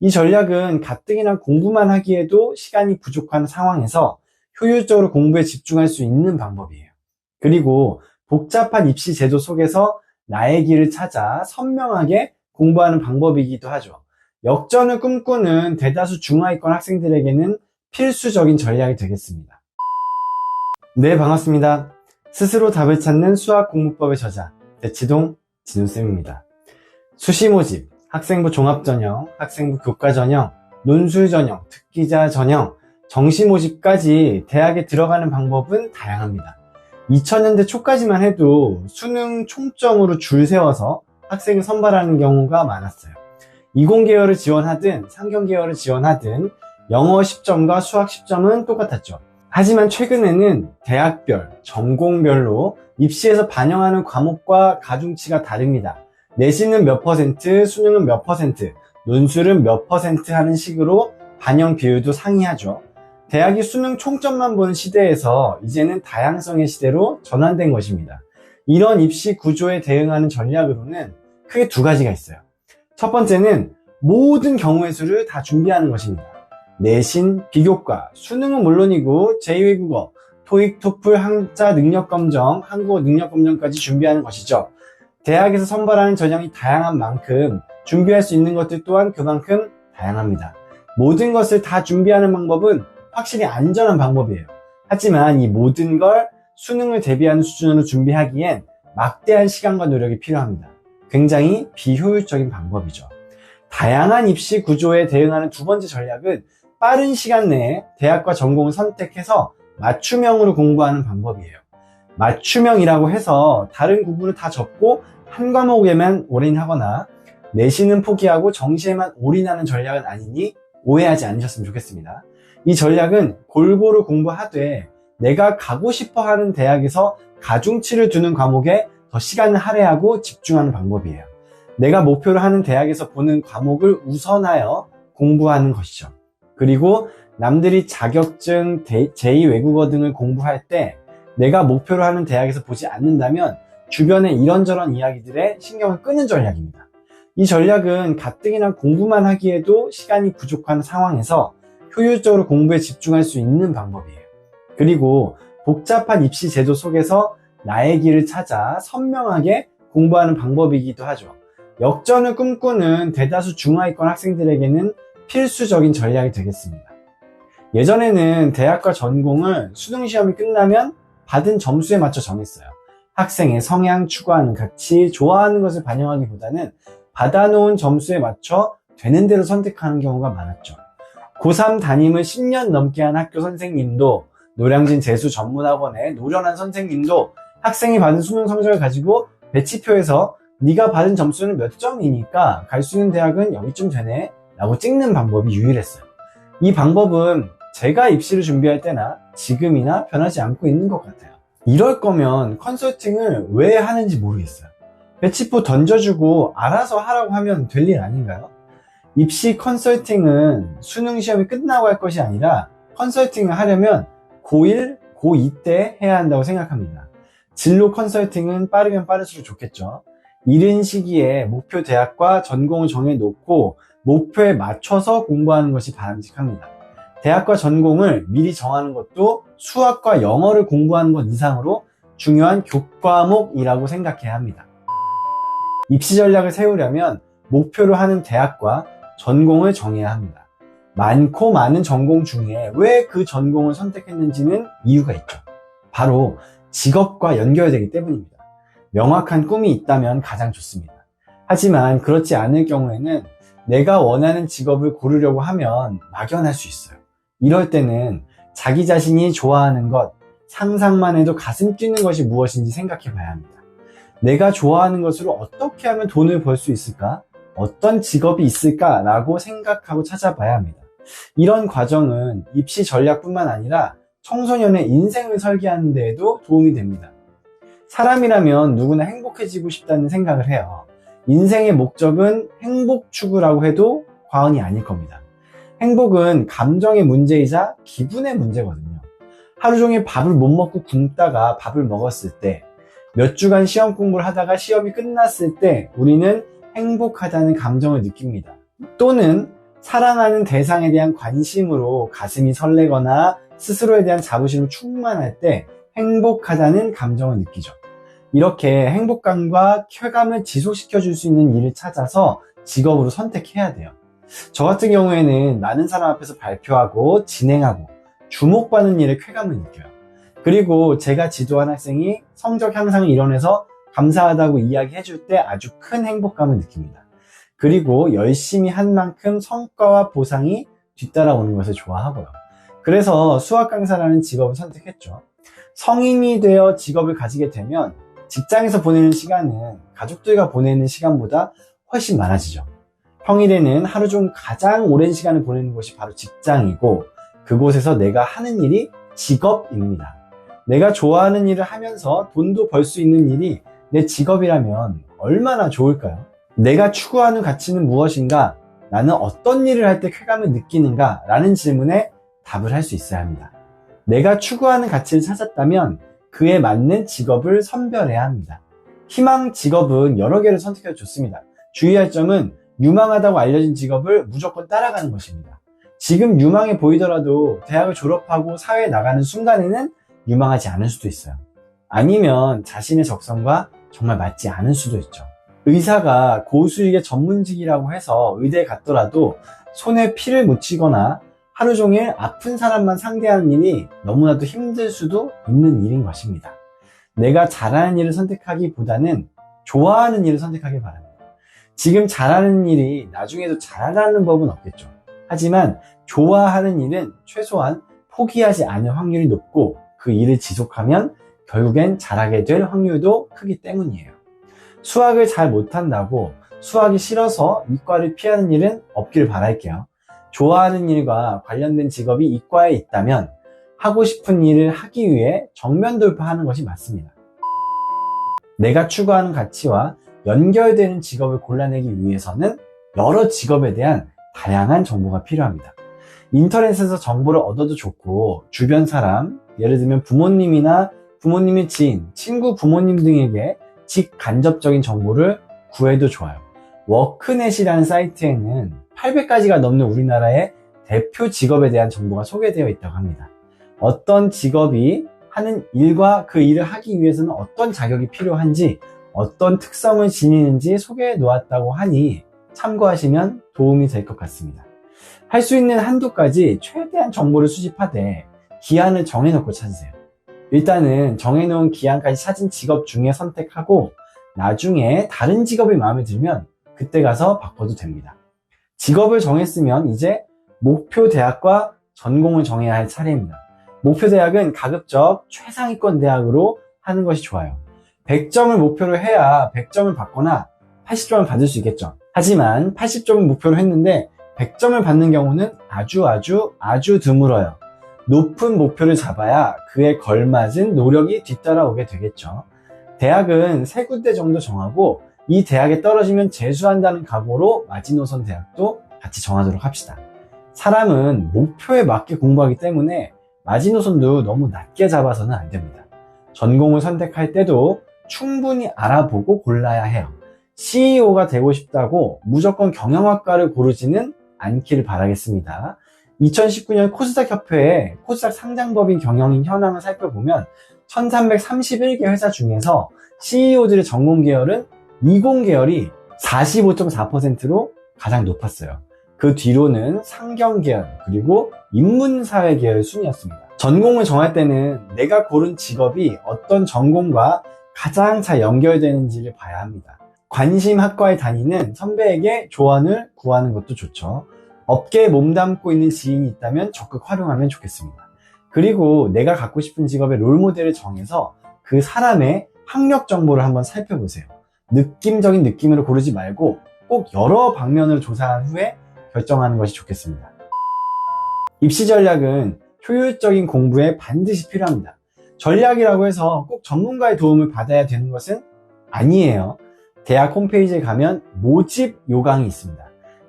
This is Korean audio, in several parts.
이 전략은 가뜩이나 공부만 하기에도 시간이 부족한 상황에서 효율적으로 공부에 집중할 수 있는 방법이에요. 그리고 복잡한 입시 제도 속에서 나의 길을 찾아 선명하게 공부하는 방법이기도 하죠. 역전을 꿈꾸는 대다수 중하위권 학생들에게는 필수적인 전략이 되겠습니다. 네, 반갑습니다. 스스로 답을 찾는 수학공부법의 저자 대치동 진우쌤입니다. 수시 모집, 학생부 종합전형, 학생부 교과전형, 논술전형, 특기자 전형, 정시 모집까지 대학에 들어가는 방법은 다양합니다. 2000년대 초까지만 해도 수능 총점으로 줄 세워서 학생을 선발하는 경우가 많았어요. 이공계열을 지원하든 상경계열을 지원하든 영어 10점과 수학 10점은 똑같았죠. 하지만 최근에는 대학별, 전공별로 입시에서 반영하는 과목과 가중치가 다릅니다. 내신은 몇 퍼센트, 수능은 몇 퍼센트, 논술은 몇 퍼센트 하는 식으로 반영 비율도 상이하죠. 대학이 수능 총점만 보는 시대에서 이제는 다양성의 시대로 전환된 것입니다. 이런 입시 구조에 대응하는 전략으로는 크게 두 가지가 있어요. 첫 번째는 모든 경우의 수를 다 준비하는 것입니다. 내신, 비교과, 수능은 물론이고 제2외국어, 토익, 토플, 한자 능력검정, 한국어 능력검정까지 준비하는 것이죠. 대학에서 선발하는 전형이 다양한 만큼 준비할 수 있는 것들 또한 그만큼 다양합니다. 모든 것을 다 준비하는 방법은 확실히 안전한 방법이에요. 하지만 이 모든 걸 수능을 대비하는 수준으로 준비하기엔 막대한 시간과 노력이 필요합니다. 굉장히 비효율적인 방법이죠. 다양한 입시 구조에 대응하는 두 번째 전략은 빠른 시간 내에 대학과 전공을 선택해서 맞춤형으로 공부하는 방법이에요. 맞춤형이라고 해서 다른 구분을 다 접고 한 과목에만 올인하거나 내신은 포기하고 정시에만 올인하는 전략은 아니니 오해하지 않으셨으면 좋겠습니다. 이 전략은 골고루 공부하되 내가 가고 싶어 하는 대학에서 가중치를 두는 과목에 더 시간을 할애하고 집중하는 방법이에요. 내가 목표로 하는 대학에서 보는 과목을 우선하여 공부하는 것이죠. 그리고 남들이 자격증, 제2외국어 등을 공부할 때 내가 목표로 하는 대학에서 보지 않는다면 주변의 이런저런 이야기들에 신경을 끄는 전략입니다. 이 전략은 가뜩이나 공부만 하기에도 시간이 부족한 상황에서 효율적으로 공부에 집중할 수 있는 방법이에요. 그리고 복잡한 입시 제도 속에서 나의 길을 찾아 선명하게 공부하는 방법이기도 하죠. 역전을 꿈꾸는 대다수 중하위권 학생들에게는 필수적인 전략이 되겠습니다. 예전에는 대학과 전공을 수능 시험이 끝나면 받은 점수에 맞춰 정했어요. 학생의 성향, 추구하는 가치, 좋아하는 것을 반영하기보다는 받아놓은 점수에 맞춰 되는 대로 선택하는 경우가 많았죠. 고3 담임을 10년 넘게 한 학교 선생님도, 노량진 재수전문학원의 노련한 선생님도 학생이 받은 수능 성적을 가지고 배치표에서 네가 받은 점수는 몇 점이니까 갈 수 있는 대학은 여기쯤 되네 라고 찍는 방법이 유일했어요. 이 방법은 제가 입시를 준비할 때나 지금이나 변하지 않고 있는 것 같아요. 이럴 거면 컨설팅을 왜 하는지 모르겠어요. 배치표 던져주고 알아서 하라고 하면 될 일 아닌가요? 입시 컨설팅은 수능 시험이 끝나고 할 것이 아니라 컨설팅을 하려면 고1, 고2 때 해야 한다고 생각합니다. 진로 컨설팅은 빠르면 빠를수록 좋겠죠. 이른 시기에 목표 대학과 전공을 정해놓고 목표에 맞춰서 공부하는 것이 바람직합니다. 대학과 전공을 미리 정하는 것도 수학과 영어를 공부하는 것 이상으로 중요한 교과목이라고 생각해야 합니다. 입시 전략을 세우려면 목표로 하는 대학과 전공을 정해야 합니다. 많고 많은 전공 중에 왜 그 전공을 선택했는지는 이유가 있죠. 바로 직업과 연결되기 때문입니다. 명확한 꿈이 있다면 가장 좋습니다. 하지만 그렇지 않을 경우에는 내가 원하는 직업을 고르려고 하면 막연할 수 있어요. 이럴 때는 자기 자신이 좋아하는 것, 상상만 해도 가슴 뛰는 것이 무엇인지 생각해 봐야 합니다. 내가 좋아하는 것으로 어떻게 하면 돈을 벌 수 있을까? 어떤 직업이 있을까? 라고 생각하고 찾아봐야 합니다. 이런 과정은 입시 전략뿐만 아니라 청소년의 인생을 설계하는 데에도 도움이 됩니다. 사람이라면 누구나 행복해지고 싶다는 생각을 해요. 인생의 목적은 행복 추구라고 해도 과언이 아닐 겁니다. 행복은 감정의 문제이자 기분의 문제거든요. 하루 종일 밥을 못 먹고 굶다가 밥을 먹었을 때, 몇 주간 시험 공부를 하다가 시험이 끝났을 때 우리는 행복하다는 감정을 느낍니다. 또는 사랑하는 대상에 대한 관심으로 가슴이 설레거나 스스로에 대한 자부심을 충만할 때 행복하다는 감정을 느끼죠. 이렇게 행복감과 쾌감을 지속시켜 줄 수 있는 일을 찾아서 직업으로 선택해야 돼요. 저 같은 경우에는 많은 사람 앞에서 발표하고 진행하고 주목받는 일에 쾌감을 느껴요. 그리고 제가 지도한 학생이 성적 향상을 이뤄내서 감사하다고 이야기해 줄 때 아주 큰 행복감을 느낍니다. 그리고 열심히 한 만큼 성과와 보상이 뒤따라오는 것을 좋아하고요. 그래서 수학 강사라는 직업을 선택했죠. 성인이 되어 직업을 가지게 되면 직장에서 보내는 시간은 가족들과 보내는 시간보다 훨씬 많아지죠. 평일에는 하루 중 가장 오랜 시간을 보내는 곳이 바로 직장이고, 그곳에서 내가 하는 일이 직업입니다. 내가 좋아하는 일을 하면서 돈도 벌 수 있는 일이 내 직업이라면 얼마나 좋을까요? 내가 추구하는 가치는 무엇인가? 나는 어떤 일을 할 때 쾌감을 느끼는가? 라는 질문에 답을 할 수 있어야 합니다. 내가 추구하는 가치를 찾았다면 그에 맞는 직업을 선별해야 합니다. 희망 직업은 여러 개를 선택해도 좋습니다. 주의할 점은 유망하다고 알려진 직업을 무조건 따라가는 것입니다. 지금 유망해 보이더라도 대학을 졸업하고 사회에 나가는 순간에는 유망하지 않을 수도 있어요. 아니면 자신의 적성과 정말 맞지 않을 수도 있죠. 의사가 고수익의 전문직이라고 해서 의대에 갔더라도 손에 피를 묻히거나 하루 종일 아픈 사람만 상대하는 일이 너무나도 힘들 수도 있는 일인 것입니다. 내가 잘하는 일을 선택하기보다는 좋아하는 일을 선택하길 바랍니다. 지금 잘하는 일이 나중에도 잘하는 법은 없겠죠. 하지만 좋아하는 일은 최소한 포기하지 않을 확률이 높고 그 일을 지속하면 결국엔 잘하게 될 확률도 크기 때문이에요. 수학을 잘 못한다고 수학이 싫어서 이과를 피하는 일은 없길 바랄게요. 좋아하는 일과 관련된 직업이 이과에 있다면 하고 싶은 일을 하기 위해 정면 돌파하는 것이 맞습니다. 내가 추구하는 가치와 연결되는 직업을 골라내기 위해서는 여러 직업에 대한 다양한 정보가 필요합니다. 인터넷에서 정보를 얻어도 좋고, 주변 사람, 예를 들면 부모님이나 부모님의 지인, 친구 부모님 등에게 직간접적인 정보를 구해도 좋아요. 워크넷이라는 사이트에는 800가지가 넘는 우리나라의 대표 직업에 대한 정보가 소개되어 있다고 합니다. 어떤 직업이 하는 일과 그 일을 하기 위해서는 어떤 자격이 필요한지, 어떤 특성을 지니는지 소개해 놓았다고 하니 참고하시면 도움이 될 것 같습니다. 할 수 있는 한도까지 최대한 정보를 수집하되 기한을 정해놓고 찾으세요. 일단은 정해놓은 기한까지 찾은 직업 중에 선택하고 나중에 다른 직업이 마음에 들면 그때 가서 바꿔도 됩니다. 직업을 정했으면 이제 목표 대학과 전공을 정해야 할 차례입니다. 목표 대학은 가급적 최상위권 대학으로 하는 것이 좋아요. 100점을 목표로 해야 100점을 받거나 80점을 받을 수 있겠죠. 하지만 80점을 목표로 했는데 100점을 받는 경우는 아주 드물어요. 높은 목표를 잡아야 그에 걸맞은 노력이 뒤따라오게 되겠죠. 대학은 3군데 정도 정하고 이 대학에 떨어지면 재수한다는 각오로 마지노선 대학도 같이 정하도록 합시다. 사람은 목표에 맞게 공부하기 때문에 마지노선도 너무 낮게 잡아서는 안 됩니다. 전공을 선택할 때도 충분히 알아보고 골라야 해요. CEO가 되고 싶다고 무조건 경영학과를 고르지는 않기를 바라겠습니다. 2019년 코스닥 협회의 코스닥 상장법인 경영인 현황을 살펴보면 1331개 회사 중에서 CEO들의 전공 계열은 이공 계열이 45.4%로 가장 높았어요. 그 뒤로는 상경 계열 그리고 인문사회 계열 순이었습니다. 전공을 정할 때는 내가 고른 직업이 어떤 전공과 가장 잘 연결되는지를 봐야 합니다. 관심 학과에 다니는 선배에게 조언을 구하는 것도 좋죠. 업계에 몸담고 있는 지인이 있다면 적극 활용하면 좋겠습니다. 그리고 내가 갖고 싶은 직업의 롤모델을 정해서 그 사람의 학력 정보를 한번 살펴보세요. 느낌적인 느낌으로 고르지 말고 꼭 여러 방면으로 조사한 후에 결정하는 것이 좋겠습니다. 입시 전략은 효율적인 공부에 반드시 필요합니다. 전략이라고 해서 꼭 전문가의 도움을 받아야 되는 것은 아니에요. 대학 홈페이지에 가면 모집 요강이 있습니다.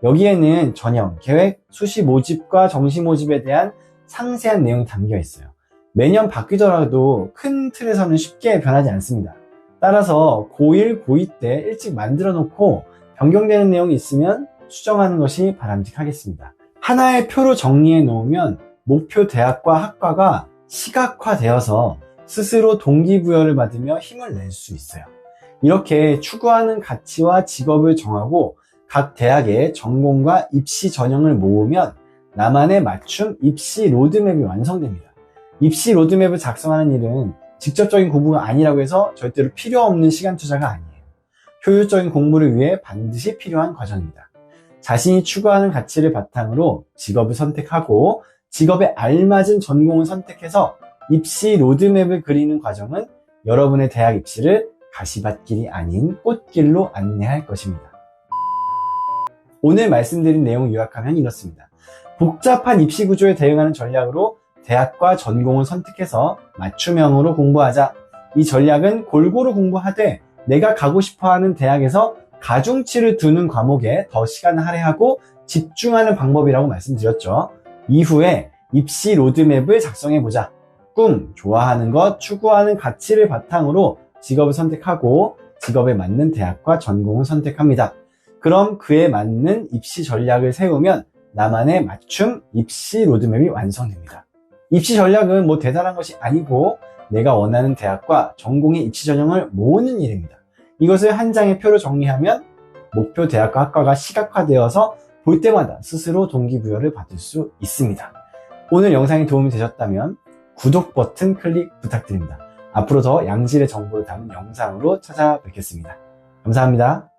여기에는 전형, 계획, 수시 모집과 정시 모집에 대한 상세한 내용이 담겨 있어요. 매년 바뀌더라도 큰 틀에서는 쉽게 변하지 않습니다. 따라서 고1, 고2 때 일찍 만들어 놓고 변경되는 내용이 있으면 수정하는 것이 바람직하겠습니다. 하나의 표로 정리해 놓으면 목표 대학과 학과가 시각화되어서 스스로 동기부여를 받으며 힘을 낼 수 있어요. 이렇게 추구하는 가치와 직업을 정하고 각 대학의 전공과 입시 전형을 모으면 나만의 맞춤 입시 로드맵이 완성됩니다. 입시 로드맵을 작성하는 일은 직접적인 공부가 아니라고 해서 절대로 필요 없는 시간 투자가 아니에요. 효율적인 공부를 위해 반드시 필요한 과정입니다. 자신이 추구하는 가치를 바탕으로 직업을 선택하고 직업에 알맞은 전공을 선택해서 입시 로드맵을 그리는 과정은 여러분의 대학 입시를 가시밭길이 아닌 꽃길로 안내할 것입니다. 오늘 말씀드린 내용을 요약하면 이렇습니다. 복잡한 입시 구조에 대응하는 전략으로 대학과 전공을 선택해서 맞춤형으로 공부하자. 이 전략은 골고루 공부하되 내가 가고 싶어하는 대학에서 가중치를 두는 과목에 더 시간을 할애하고 집중하는 방법이라고 말씀드렸죠. 이후에 입시 로드맵을 작성해보자. 꿈, 좋아하는 것, 추구하는 가치를 바탕으로 직업을 선택하고 직업에 맞는 대학과 전공을 선택합니다. 그럼 그에 맞는 입시 전략을 세우면 나만의 맞춤 입시 로드맵이 완성됩니다. 입시 전략은 뭐 대단한 것이 아니고 내가 원하는 대학과 전공의 입시 전형을 모으는 일입니다. 이것을 한 장의 표로 정리하면 목표 대학과 학과가 시각화되어서 볼 때마다 스스로 동기부여를 받을 수 있습니다. 오늘 영상이 도움이 되셨다면 구독 버튼 클릭 부탁드립니다. 앞으로 더 양질의 정보를 담은 영상으로 찾아뵙겠습니다. 감사합니다.